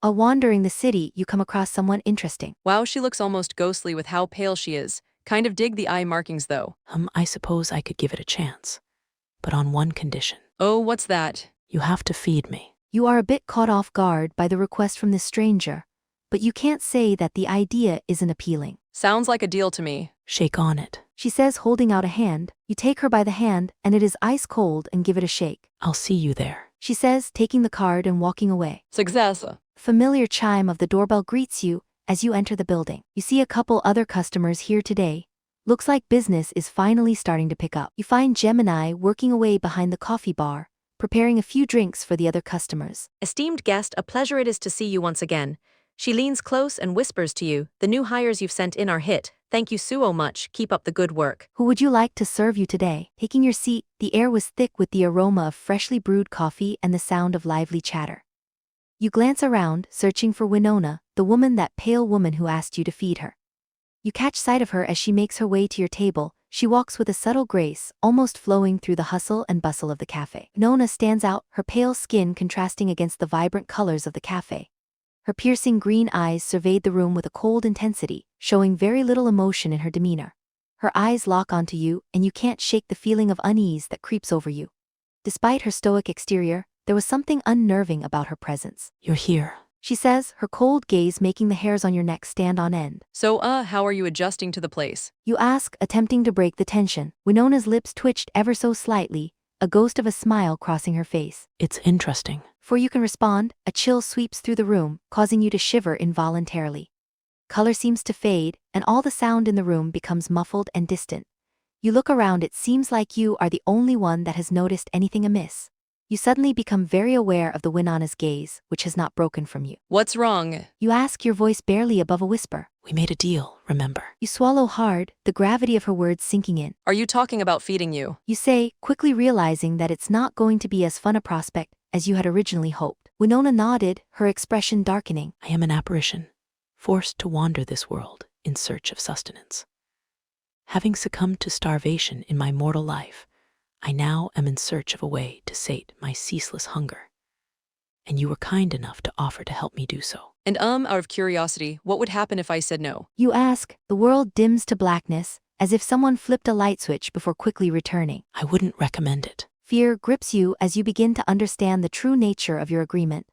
While wandering the city, you come across someone interesting. Wow, she looks almost ghostly with how pale she is. Kind of dig the eye markings though. I suppose I could give it a chance, but on one condition. Oh, what's that? You have to feed me. You are a bit caught off guard by the request from this stranger, but you can't say that the idea isn't appealing. Sounds like a deal to me. Shake on it. She says, holding out a hand. You take her by the hand, and it is ice cold, and give it a shake. I'll see you there. She says, taking the card and walking away. Success. Familiar chime of the doorbell greets you as you enter the building. You see a couple other customers here today. Looks like business is finally starting to pick up. You find Gemini working away behind the coffee bar, preparing a few drinks for the other customers. Esteemed guest, a pleasure it is to see you once again. She leans close and whispers to you, the new hires you've sent in are hit. Thank you so much, keep up the good work. Who would you like to serve you today? Taking your seat, the air was thick with the aroma of freshly brewed coffee and the sound of lively chatter. You glance around, searching for Winona, the woman, that pale woman who asked you to feed her. You catch sight of her as she makes her way to your table. She walks with a subtle grace, almost flowing through the hustle and bustle of the cafe. Winona stands out, her pale skin contrasting against the vibrant colors of the cafe. Her piercing green eyes surveyed the room with a cold intensity, showing very little emotion in her demeanor. Her eyes lock onto you, and you can't shake the feeling of unease that creeps over you. Despite her stoic exterior, there was something unnerving about her presence. You're here. She says, her cold gaze making the hairs on your neck stand on end. So, how are you adjusting to the place? You ask, attempting to break the tension. Winona's lips twitched ever so slightly, a ghost of a smile crossing her face. It's interesting. Before you can respond, a chill sweeps through the room, causing you to shiver involuntarily. Color seems to fade, and all the sound in the room becomes muffled and distant. You look around, it seems like you are the only one that has noticed anything amiss. You suddenly become very aware of the Winona's gaze, which has not broken from you. What's wrong? You ask, your voice barely above a whisper. We made a deal, remember? You swallow hard, the gravity of her words sinking in. Are you talking about feeding you? You say, quickly realizing that it's not going to be as fun a prospect as you had originally hoped. Winona nodded, her expression darkening. I am an apparition, forced to wander this world in search of sustenance. Having succumbed to starvation in my mortal life, I now am in search of a way to sate my ceaseless hunger. And you were kind enough to offer to help me do so. And out of curiosity, what would happen if I said no? You ask, the world dims to blackness, as if someone flipped a light switch before quickly returning. I wouldn't recommend it. Fear grips you as you begin to understand the true nature of your agreement.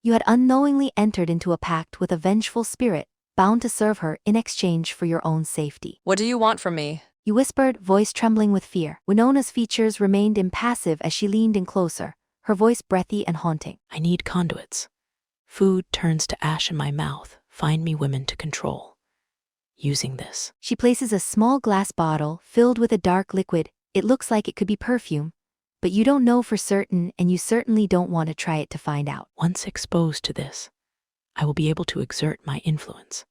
You had unknowingly entered into a pact with a vengeful spirit, bound to serve her in exchange for your own safety. What do you want from me? You whispered, voice trembling with fear. Winona's features remained impassive as she leaned in closer, her voice breathy and haunting. I need conduits. Food turns to ash in my mouth. Find me women to control. Using this. She places a small glass bottle filled with a dark liquid. It looks like it could be perfume, but you don't know for certain, and you certainly don't want to try it to find out. Once exposed to this, I will be able to exert my influence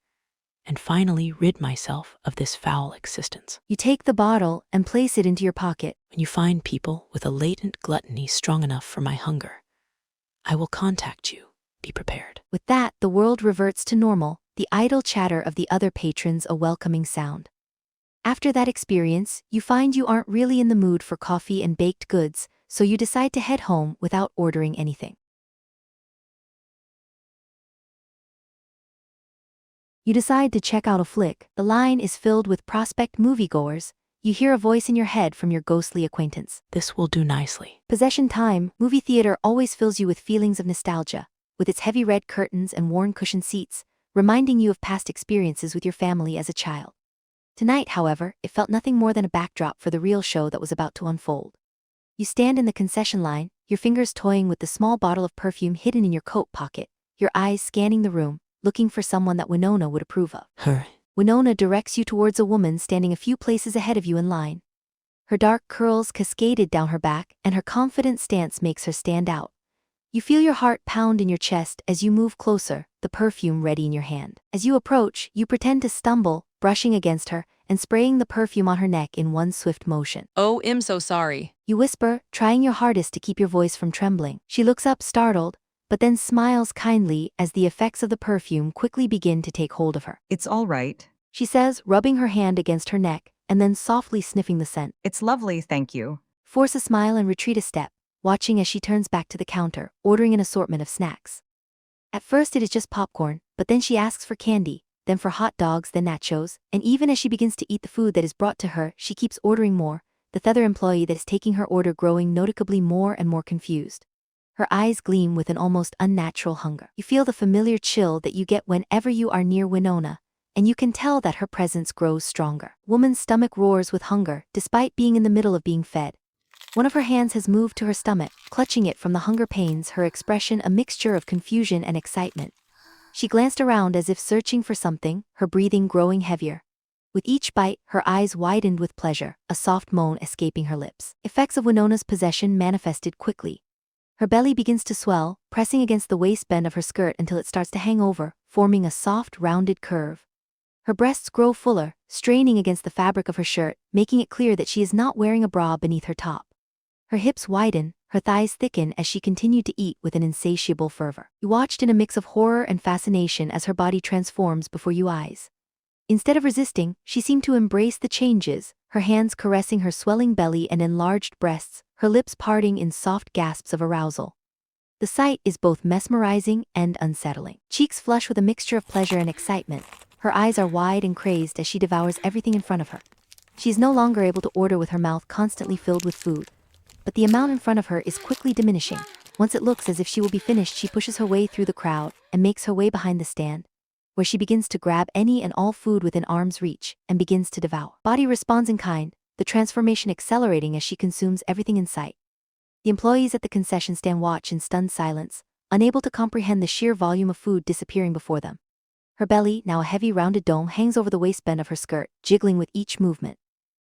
and finally rid myself of this foul existence. You take the bottle and place it into your pocket. When you find people with a latent gluttony strong enough for my hunger, I will contact you. Be prepared. With that, the world reverts to normal, the idle chatter of the other patrons a welcoming sound. After that experience, you find you aren't really in the mood for coffee and baked goods, so you decide to head home without ordering anything. You decide to check out a flick. The line is filled with prospect moviegoers. You hear a voice in your head from your ghostly acquaintance. This will do nicely. Possession time. Movie theater always fills you with feelings of nostalgia, with its heavy red curtains and worn cushioned seats, reminding you of past experiences with your family as a child. Tonight, however, it felt nothing more than a backdrop for the real show that was about to unfold. You stand in the concession line, your fingers toying with the small bottle of perfume hidden in your coat pocket, your eyes scanning the room, looking for someone that Winona would approve of. Her. Winona directs you towards a woman standing a few places ahead of you in line. Her dark curls cascaded down her back, and her confident stance makes her stand out. You feel your heart pound in your chest as you move closer, the perfume ready in your hand. As you approach, you pretend to stumble, brushing against her, and spraying the perfume on her neck in one swift motion. Oh, I'm so sorry. You whisper, trying your hardest to keep your voice from trembling. She looks up, startled, but then smiles kindly as the effects of the perfume quickly begin to take hold of her. It's all right. She says, rubbing her hand against her neck, and then softly sniffing the scent. It's lovely, thank you. Force a smile and retreat a step, watching as she turns back to the counter, ordering an assortment of snacks. At first it is just popcorn, but then she asks for candy, then for hot dogs, then nachos, and even as she begins to eat the food that is brought to her, she keeps ordering more, the other employee that is taking her order growing noticeably more and more confused. Her eyes gleam with an almost unnatural hunger. You feel the familiar chill that you get whenever you are near Winona, and you can tell that her presence grows stronger. Woman's stomach roars with hunger, despite being in the middle of being fed. One of her hands has moved to her stomach, clutching it from the hunger pains, her expression a mixture of confusion and excitement. She glanced around as if searching for something, her breathing growing heavier. With each bite, her eyes widened with pleasure, a soft moan escaping her lips. Effects of Winona's possession manifested quickly. Her belly begins to swell, pressing against the waistband of her skirt until it starts to hang over, forming a soft, rounded curve. Her breasts grow fuller, straining against the fabric of her shirt, making it clear that she is not wearing a bra beneath her top. Her hips widen, her thighs thicken as she continued to eat with an insatiable fervor. You watched in a mix of horror and fascination as her body transforms before your eyes. Instead of resisting, she seemed to embrace the changes, her hands caressing her swelling belly and enlarged breasts, her lips parting in soft gasps of arousal. The sight is both mesmerizing and unsettling. Cheeks flush with a mixture of pleasure and excitement, her eyes are wide and crazed as she devours everything in front of her. She is no longer able to order with her mouth constantly filled with food. But the amount in front of her is quickly diminishing. Once it looks as if she will be finished, she pushes her way through the crowd and makes her way behind the stand, where she begins to grab any and all food within arm's reach and begins to devour. Body responds in kind, the transformation accelerating as she consumes everything in sight. The employees at the concession stand watch in stunned silence, unable to comprehend the sheer volume of food disappearing before them. Her belly, now a heavy rounded dome, hangs over the waistband of her skirt, jiggling with each movement.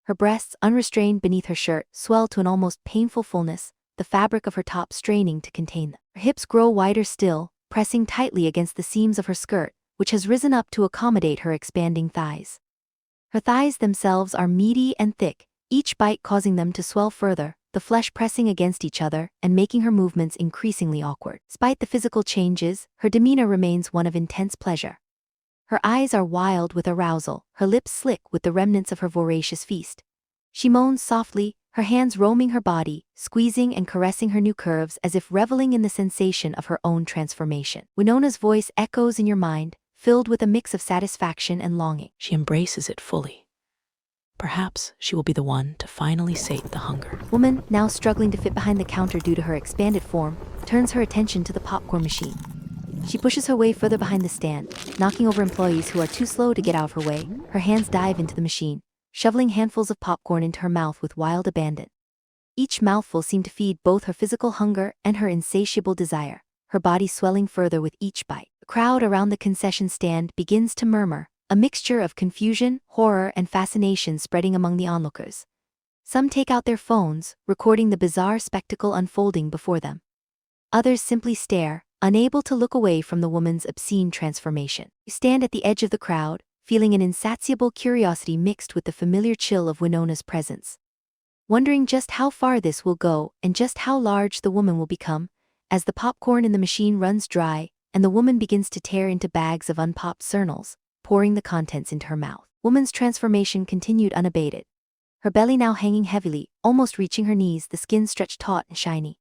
Her breasts, unrestrained beneath her shirt, swell to an almost painful fullness, the fabric of her top straining to contain them. Her hips grow wider still, pressing tightly against the seams of her skirt, which has risen up to accommodate her expanding thighs. Her thighs themselves are meaty and thick, each bite causing them to swell further, the flesh pressing against each other and making her movements increasingly awkward. Despite the physical changes, her demeanor remains one of intense pleasure. Her eyes are wild with arousal, her lips slick with the remnants of her voracious feast. She moans softly, her hands roaming her body, squeezing and caressing her new curves as if reveling in the sensation of her own transformation. Winona's voice echoes in your mind, filled with a mix of satisfaction and longing. She embraces it fully. Perhaps she will be the one to finally sate the hunger. Woman, now struggling to fit behind the counter due to her expanded form, turns her attention to the popcorn machine. She pushes her way further behind the stand, knocking over employees who are too slow to get out of her way. Her hands dive into the machine, shoveling handfuls of popcorn into her mouth with wild abandon. Each mouthful seemed to feed both her physical hunger and her insatiable desire, her body swelling further with each bite. The crowd around the concession stand begins to murmur, a mixture of confusion, horror, and fascination spreading among the onlookers. Some take out their phones, recording the bizarre spectacle unfolding before them. Others simply stare, unable to look away from the woman's obscene transformation. You stand at the edge of the crowd, feeling an insatiable curiosity mixed with the familiar chill of Winona's presence. Wondering just how far this will go and just how large the woman will become, as the popcorn in the machine runs dry and the woman begins to tear into bags of unpopped kernels, pouring the contents into her mouth. Woman's transformation continued unabated. Her belly now hanging heavily, almost reaching her knees, the skin stretched taut and shiny.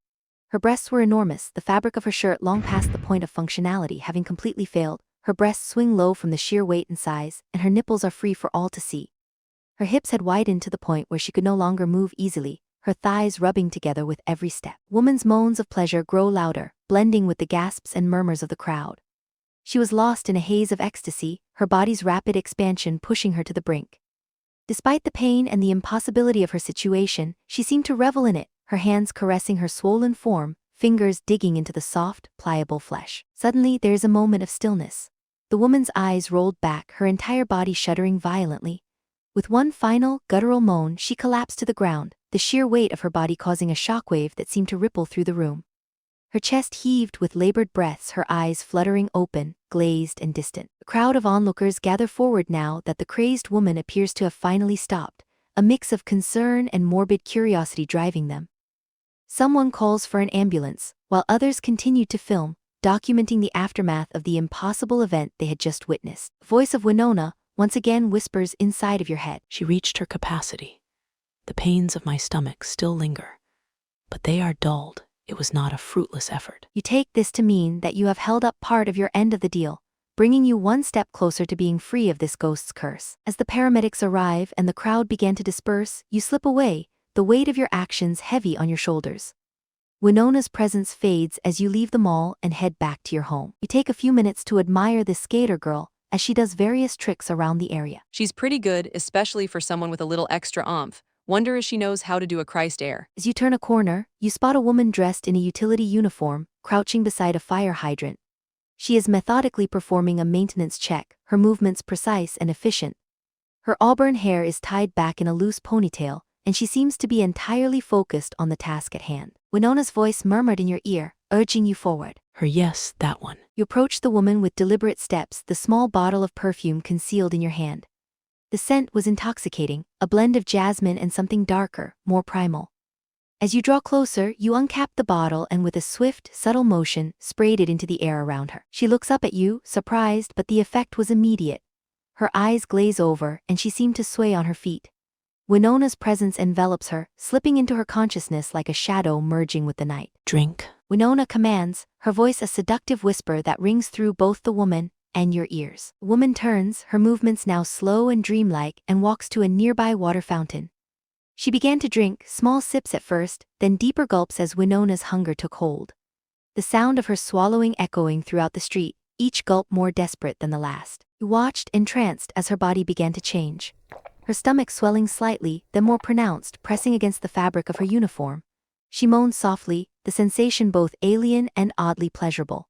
Her breasts were enormous, the fabric of her shirt long past the point of functionality having completely failed. Her breasts swing low from the sheer weight and size, and her nipples are free for all to see. Her hips had widened to the point where she could no longer move easily, her thighs rubbing together with every step. Woman's moans of pleasure grow louder, blending with the gasps and murmurs of the crowd. She was lost in a haze of ecstasy, her body's rapid expansion pushing her to the brink. Despite the pain and the impossibility of her situation, she seemed to revel in it, her hands caressing her swollen form, fingers digging into the soft, pliable flesh. Suddenly, there is a moment of stillness. The woman's eyes rolled back, her entire body shuddering violently. With one final, guttural moan, she collapsed to the ground, the sheer weight of her body causing a shockwave that seemed to ripple through the room. Her chest heaved with labored breaths, her eyes fluttering open, glazed and distant. A crowd of onlookers gather forward now that the crazed woman appears to have finally stopped, a mix of concern and morbid curiosity driving them. Someone calls for an ambulance, while others continue to film, documenting the aftermath of the impossible event they had just witnessed. The voice of Winona once again whispers inside of your head. She reached her capacity. The pains of my stomach still linger, but they are dulled it was not a fruitless effort. You take this to mean that you have held up part of your end of the deal, bringing you one step closer to being free of this ghost's curse. As the paramedics arrive and the crowd began to disperse, you slip away, the weight of your actions heavy on your shoulders. Winona's presence fades as you leave the mall and head back to your home. You take a few minutes to admire this skater girl as she does various tricks around the area. She's pretty good, especially for someone with a little extra oomph. Wonder if she knows how to do a Christ air. As you turn a corner, you spot a woman dressed in a utility uniform, crouching beside a fire hydrant. She is methodically performing a maintenance check, her movements precise and efficient. Her auburn hair is tied back in a loose ponytail, and she seems to be entirely focused on the task at hand. Winona's voice murmured in your ear, urging you forward. Yes, that one. You approach the woman with deliberate steps, the small bottle of perfume concealed in your hand. The scent was intoxicating, a blend of jasmine and something darker, more primal. As you draw closer, you uncap the bottle and with a swift, subtle motion, sprayed it into the air around her. She looks up at you, surprised, but the effect was immediate. Her eyes glaze over, and she seemed to sway on her feet. Winona's presence envelops her, slipping into her consciousness like a shadow merging with the night. Drink. Winona commands, her voice a seductive whisper that rings through both the woman and your ears. The woman turns, her movements now slow and dreamlike, and walks to a nearby water fountain. She began to drink, small sips at first, then deeper gulps as Winona's hunger took hold. The sound of her swallowing echoing throughout the street, each gulp more desperate than the last. You watched, entranced, as her body began to change. Her stomach swelling slightly, then more pronounced, pressing against the fabric of her uniform. She moaned softly, the sensation both alien and oddly pleasurable.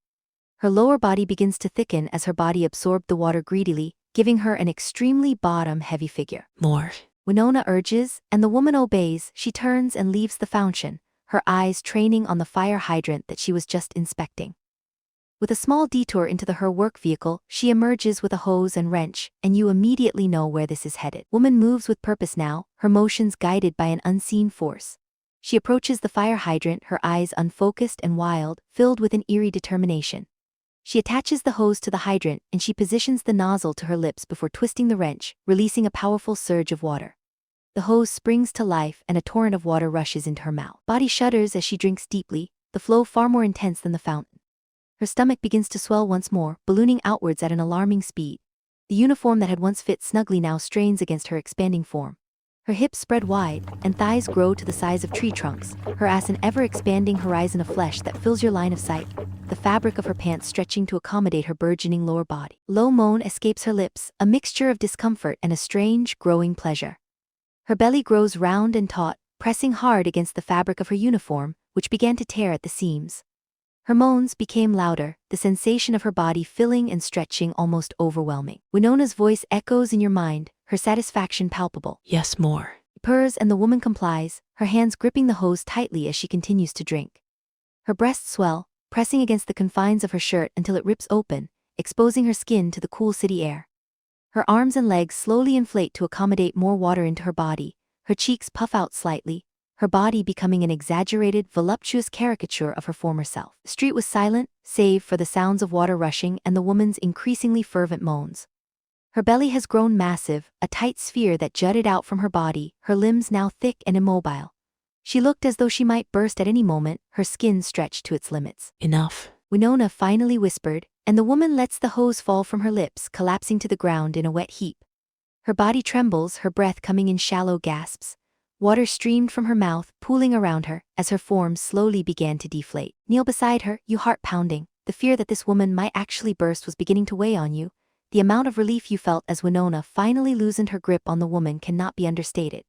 Her lower body begins to thicken as her body absorbed the water greedily, giving her an extremely bottom-heavy figure. More. Winona urges, and the woman obeys. She turns and leaves the fountain, her eyes training on the fire hydrant that she was just inspecting. With a small detour into her work vehicle, she emerges with a hose and wrench, and you immediately know where this is headed. Woman moves with purpose now, her motions guided by an unseen force. She approaches the fire hydrant, her eyes unfocused and wild, filled with an eerie determination. She attaches the hose to the hydrant, and she positions the nozzle to her lips before twisting the wrench, releasing a powerful surge of water. The hose springs to life, and a torrent of water rushes into her mouth. Body shudders as she drinks deeply, the flow far more intense than the fountain. Her stomach begins to swell once more, ballooning outwards at an alarming speed. The uniform that had once fit snugly now strains against her expanding form. Her hips spread wide, and thighs grow to the size of tree trunks, her ass an ever-expanding horizon of flesh that fills your line of sight, the fabric of her pants stretching to accommodate her burgeoning lower body. Low moan escapes her lips, a mixture of discomfort and a strange, growing pleasure. Her belly grows round and taut, pressing hard against the fabric of her uniform, which began to tear at the seams. Her moans became louder, the sensation of her body filling and stretching almost overwhelming. Winona's voice echoes in your mind, her satisfaction palpable. Yes, more. Purrs, and the woman complies, her hands gripping the hose tightly as she continues to drink. Her breasts swell, pressing against the confines of her shirt until it rips open, exposing her skin to the cool city air. Her arms and legs slowly inflate to accommodate more water into her body, her cheeks puff out slightly, her body becoming an exaggerated, voluptuous caricature of her former self. The street was silent, save for the sounds of water rushing and the woman's increasingly fervent moans. Her belly has grown massive, a tight sphere that jutted out from her body, her limbs now thick and immobile. She looked as though she might burst at any moment, her skin stretched to its limits. Enough. Winona finally whispered, and the woman lets the hose fall from her lips, collapsing to the ground in a wet heap. Her body trembles, her breath coming in shallow gasps. Water streamed from her mouth, pooling around her, as her form slowly began to deflate. Kneel beside her, you heart pounding. The fear that this woman might actually burst was beginning to weigh on you. The amount of relief you felt as Winona finally loosened her grip on the woman cannot be understated.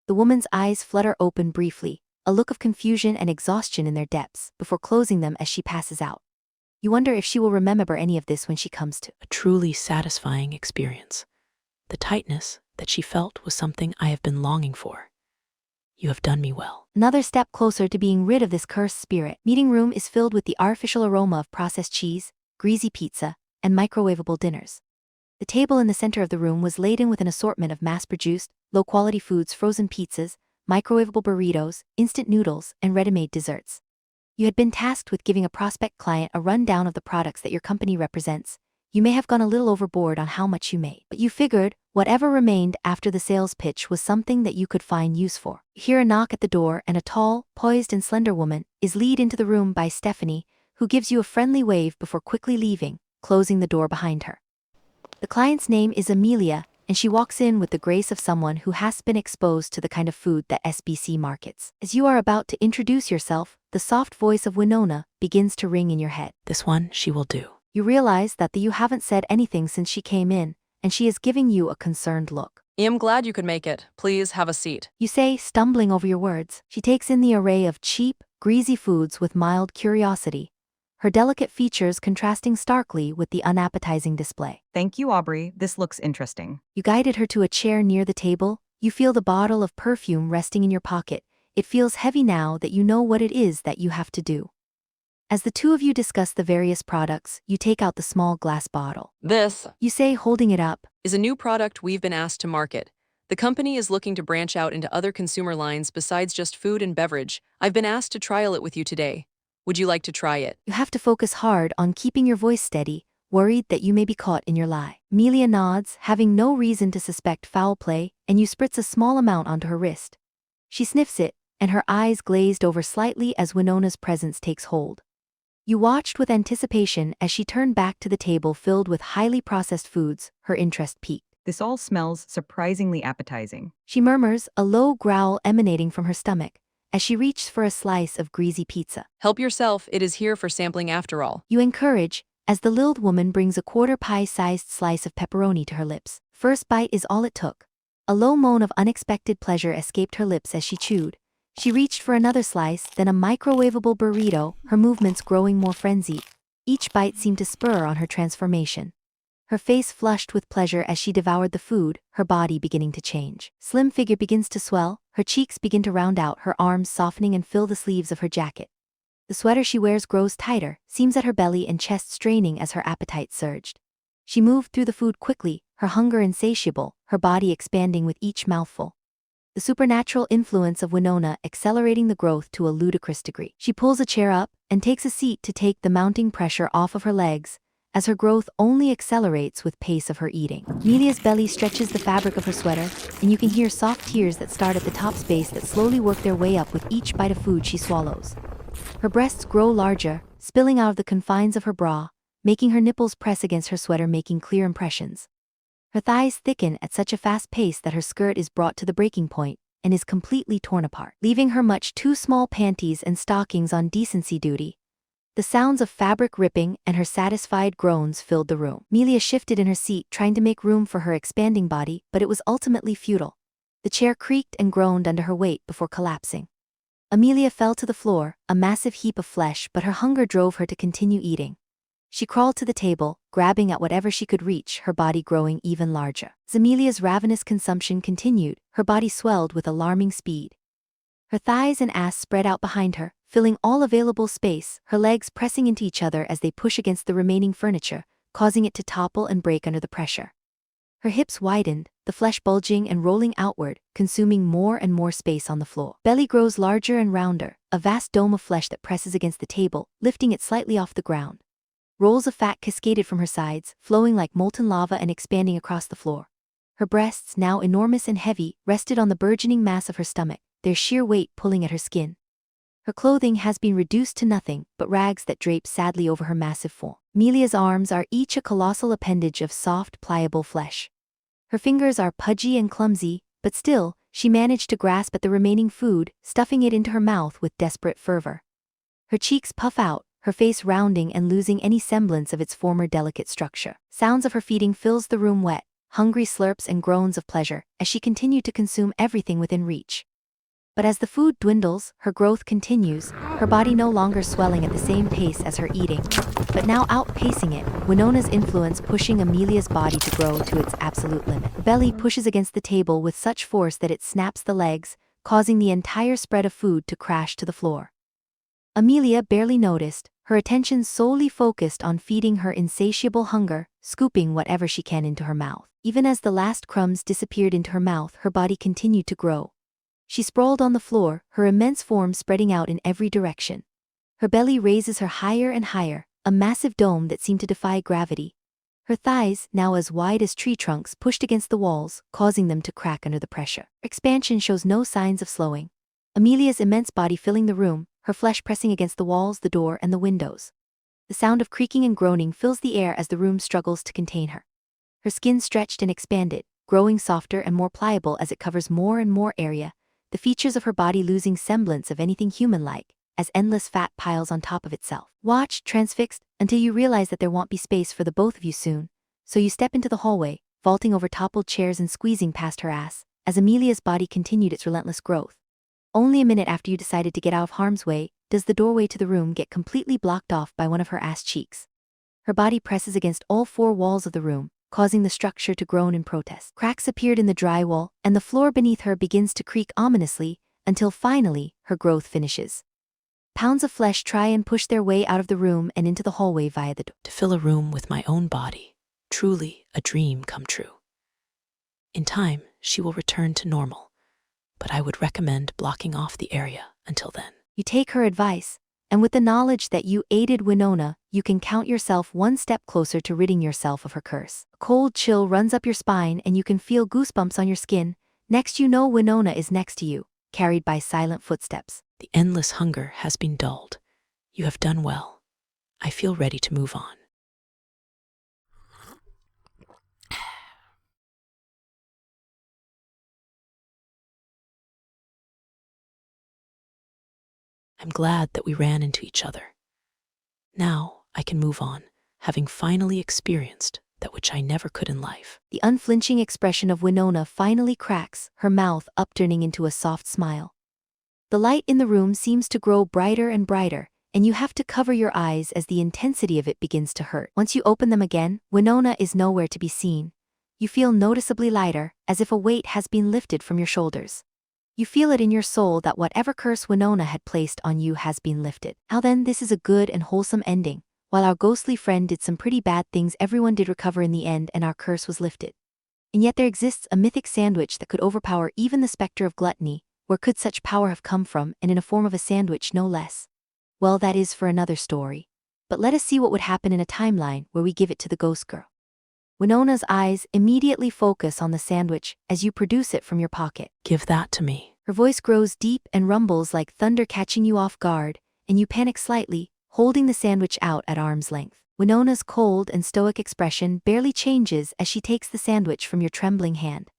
The woman's eyes flutter open briefly, a look of confusion and exhaustion in their depths, before closing them as she passes out. You wonder if she will remember any of this when she comes to. A truly satisfying experience. The tightness that she felt was something I have been longing for. You have done me well. Another step closer to being rid of this cursed spirit. Meeting room is filled with the artificial aroma of processed cheese, greasy pizza, and microwavable dinners. The table in the center of the room was laden with an assortment of mass-produced, low-quality foods, frozen pizzas, microwavable burritos, instant noodles, and ready-made desserts. You had been tasked with giving a prospect client a rundown of the products that your company represents, you may have gone a little overboard on how much you made. But you figured, whatever remained after the sales pitch was something that you could find use for. You hear a knock at the door and a tall, poised and slender woman is lead into the room by Stephanie, who gives you a friendly wave before quickly leaving, closing the door behind her. The client's name is Amelia, and she walks in with the grace of someone who has been exposed to the kind of food that SBC markets. As you are about to introduce yourself, the soft voice of Winona begins to ring in your head. This one she will do. You realize that you haven't said anything since she came in, and she is giving you a concerned look. I'm glad you could make it. Please have a seat. You say, stumbling over your words. She takes in the array of cheap, greasy foods with mild curiosity, her delicate features contrasting starkly with the unappetizing display. Thank you, Aubrey. This looks interesting. You guided her to a chair near the table. You feel the bottle of perfume resting in your pocket. It feels heavy now that you know what it is that you have to do. As the two of you discuss the various products, you take out the small glass bottle. This You say, holding it up. is a new product we've been asked to market. The company is looking to branch out into other consumer lines besides just food and beverage. I've been asked to trial it with you today. Would you like to try it? You have to focus hard on keeping your voice steady, worried that you may be caught in your lie. Amelia nods, having no reason to suspect foul play, and you spritz a small amount onto her wrist. She sniffs it, and her eyes glazed over slightly as Winona's presence takes hold. You watched with anticipation as she turned back to the table filled with highly processed foods, her interest piqued. This all smells surprisingly appetizing. She murmurs, a low growl emanating from her stomach, as she reaches for a slice of greasy pizza. Help yourself, it is here for sampling after all. You encourage, as the little woman brings a quarter pie-sized slice of pepperoni to her lips. First bite is all it took. A low moan of unexpected pleasure escaped her lips as she chewed. She reached for another slice, then a microwavable burrito, her movements growing more frenzied. Each bite seemed to spur on her transformation. Her face flushed with pleasure as she devoured the food, her body beginning to change. Slim figure begins to swell, her cheeks begin to round out, her arms softening and fill the sleeves of her jacket. The sweater she wears grows tighter, seams at her belly and chest straining as her appetite surged. She moved through the food quickly, her hunger insatiable, her body expanding with each mouthful. The supernatural influence of Winona accelerating the growth to a ludicrous degree. She pulls a chair up and takes a seat to take the mounting pressure off of her legs, as her growth only accelerates with pace of her eating. Amelia's belly stretches the fabric of her sweater, and you can hear soft tears that start at the top space that slowly work their way up with each bite of food she swallows. Her breasts grow larger, spilling out of the confines of her bra, making her nipples press against her sweater, making clear impressions. Her thighs thicken at such a fast pace that her skirt is brought to the breaking point and is completely torn apart, leaving her much too small panties and stockings on decency duty. The sounds of fabric ripping and her satisfied groans filled the room. Amelia shifted in her seat, trying to make room for her expanding body, but it was ultimately futile. The chair creaked and groaned under her weight before collapsing. Amelia fell to the floor, a massive heap of flesh, but her hunger drove her to continue eating. She crawled to the table, grabbing at whatever she could reach, her body growing even larger. As Amelia's ravenous consumption continued, her body swelled with alarming speed. Her thighs and ass spread out behind her, filling all available space, her legs pressing into each other as they push against the remaining furniture, causing it to topple and break under the pressure. Her hips widened, the flesh bulging and rolling outward, consuming more and more space on the floor. Belly grows larger and rounder, a vast dome of flesh that presses against the table, lifting it slightly off the ground. Rolls of fat cascaded from her sides, flowing like molten lava and expanding across the floor. Her breasts, now enormous and heavy, rested on the burgeoning mass of her stomach, their sheer weight pulling at her skin. Her clothing has been reduced to nothing but rags that drape sadly over her massive form. Amelia's arms are each a colossal appendage of soft, pliable flesh. Her fingers are pudgy and clumsy, but still, she managed to grasp at the remaining food, stuffing it into her mouth with desperate fervor. Her cheeks puff out, her face rounding and losing any semblance of its former delicate structure. Sounds of her feeding fills the room, wet, hungry slurps and groans of pleasure, as she continued to consume everything within reach. But as the food dwindles, her growth continues, her body no longer swelling at the same pace as her eating, but now outpacing it, Winona's influence pushing Amelia's body to grow to its absolute limit. Her belly pushes against the table with such force that it snaps the legs, causing the entire spread of food to crash to the floor. Amelia barely noticed, her attention solely focused on feeding her insatiable hunger, scooping whatever she can into her mouth. Even as the last crumbs disappeared into her mouth, her body continued to grow. She sprawled on the floor, her immense form spreading out in every direction. Her belly raises her higher and higher, a massive dome that seemed to defy gravity. Her thighs, now as wide as tree trunks, pushed against the walls, causing them to crack under the pressure. Expansion shows no signs of slowing. Amelia's immense body filling the room, her flesh pressing against the walls, the door, and the windows. The sound of creaking and groaning fills the air as the room struggles to contain her. Her skin stretched and expanded, growing softer and more pliable as it covers more and more area, the features of her body losing semblance of anything human-like, as endless fat piles on top of itself. Watch, transfixed, until you realize that there won't be space for the both of you soon, so you step into the hallway, vaulting over toppled chairs and squeezing past her ass, as Amelia's body continued its relentless growth. Only a minute after you decided to get out of harm's way, does the doorway to the room get completely blocked off by one of her ass cheeks. Her body presses against all four walls of the room, causing the structure to groan in protest. Cracks appeared in the drywall, and the floor beneath her begins to creak ominously, until finally, her growth finishes. Pounds of flesh try and push their way out of the room and into the hallway via the door. To fill a room with my own body, truly a dream come true. In time, she will return to normal, but I would recommend blocking off the area until then. You take her advice, and with the knowledge that you aided Winona, you can count yourself one step closer to ridding yourself of her curse. A cold chill runs up your spine and you can feel goosebumps on your skin. Next you know Winona is next to you, carried by silent footsteps. The endless hunger has been dulled. You have done well. I feel ready to move on. I'm glad that we ran into each other. Now I can move on, having finally experienced that which I never could in life. The unflinching expression of Winona finally cracks, her mouth upturning into a soft smile. The light in the room seems to grow brighter and brighter, and you have to cover your eyes as the intensity of it begins to hurt. Once you open them again, Winona is nowhere to be seen. You feel noticeably lighter, as if a weight has been lifted from your shoulders. You feel it in your soul that whatever curse Winona had placed on you has been lifted. Now then, this is a good and wholesome ending. While our ghostly friend did some pretty bad things, everyone did recover in the end and our curse was lifted. And yet there exists a mythic sandwich that could overpower even the specter of gluttony. Where could such power have come from, and in a form of a sandwich no less? Well, that is for another story. But let us see what would happen in a timeline where we give it to the ghost girl. Winona's eyes immediately focus on the sandwich as you produce it from your pocket. Give that to me. Her voice grows deep and rumbles like thunder, catching you off guard, and you panic slightly, holding the sandwich out at arm's length. Winona's cold and stoic expression barely changes as she takes the sandwich from your trembling hand.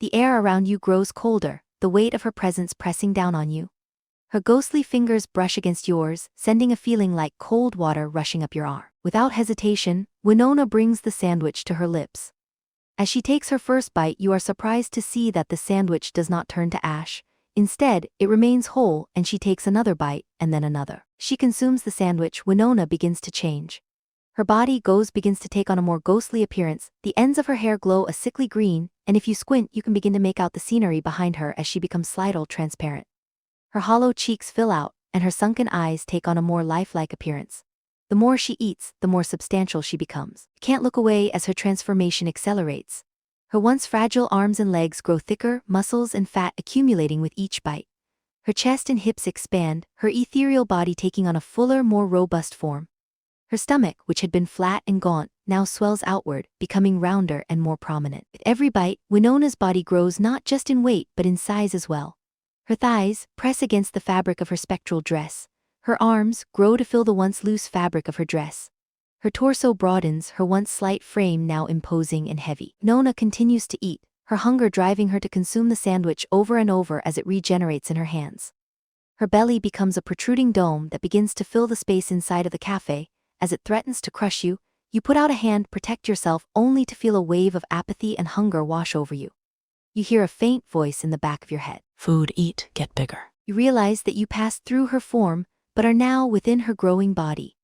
The air around you grows colder, the weight of her presence pressing down on you. Her ghostly fingers brush against yours, sending a feeling like cold water rushing up your arm. Without hesitation, Winona brings the sandwich to her lips. As she takes her first bite, you are surprised to see that the sandwich does not turn to ash. Instead, it remains whole, and she takes another bite, and then another. She consumes the sandwich. Winona begins to change. Her body begins to take on a more ghostly appearance, the ends of her hair glow a sickly green, and if you squint you can begin to make out the scenery behind her as she becomes slightly transparent. Her hollow cheeks fill out, and her sunken eyes take on a more lifelike appearance. The more she eats, the more substantial she becomes. You can't look away as her transformation accelerates. Her once fragile arms and legs grow thicker, muscles and fat accumulating with each bite. Her chest and hips expand, her ethereal body taking on a fuller, more robust form. Her stomach, which had been flat and gaunt, now swells outward, becoming rounder and more prominent. With every bite, Winona's body grows not just in weight but in size as well. Her thighs press against the fabric of her spectral dress. Her arms grow to fill the once loose fabric of her dress. Her torso broadens, her once slight frame now imposing and heavy. Winona continues to eat, her hunger driving her to consume the sandwich over and over as it regenerates in her hands. Her belly becomes a protruding dome that begins to fill the space inside of the cafe. As it threatens to crush you, you put out a hand, protect yourself, only to feel a wave of apathy and hunger wash over you. You hear a faint voice in the back of your head. Food, eat, get bigger. You realize that you passed through her form, but are now within her growing body.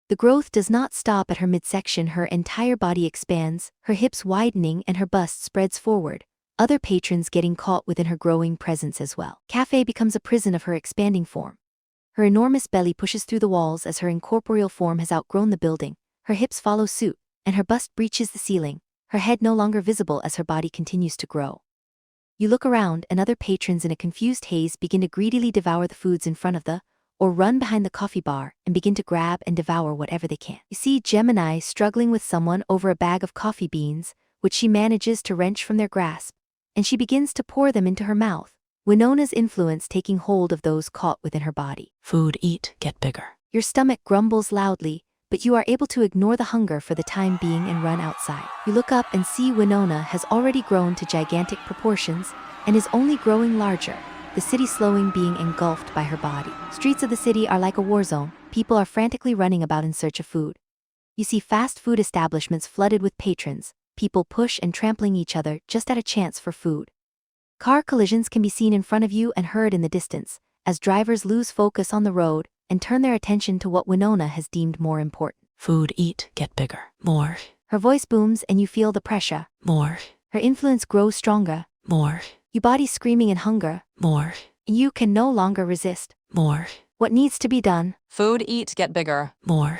The growth does not stop at her midsection. Her entire body expands, her hips widening and her bust spreads forward, other patrons getting caught within her growing presence as well. Cafe becomes a prison of her expanding form. Her enormous belly pushes through the walls as her incorporeal form has outgrown the building, her hips follow suit, and her bust breaches the ceiling, her head no longer visible as her body continues to grow. You look around and other patrons in a confused haze begin to greedily devour the foods in front of the or run behind the coffee bar and begin to grab and devour whatever they can. You see Gemini struggling with someone over a bag of coffee beans, which she manages to wrench from their grasp, and she begins to pour them into her mouth, Winona's influence taking hold of those caught within her body. Food, eat, get bigger. Your stomach grumbles loudly, but you are able to ignore the hunger for the time being and run outside. You look up and see Winona has already grown to gigantic proportions and is only growing larger, the city slowing being engulfed by her body. Streets of the city are like a war zone. People are frantically running about in search of food. You see fast food establishments flooded with patrons, people push and trampling each other just at a chance for food. Car collisions can be seen in front of you and heard in the distance, as drivers lose focus on the road and turn their attention to what Winona has deemed more important. Food, eat, get bigger. More. Her voice booms and you feel the pressure. More. Her influence grows stronger. More. Your body screaming in hunger. More. You can no longer resist. More. What needs to be done? Food, eat, get bigger. More.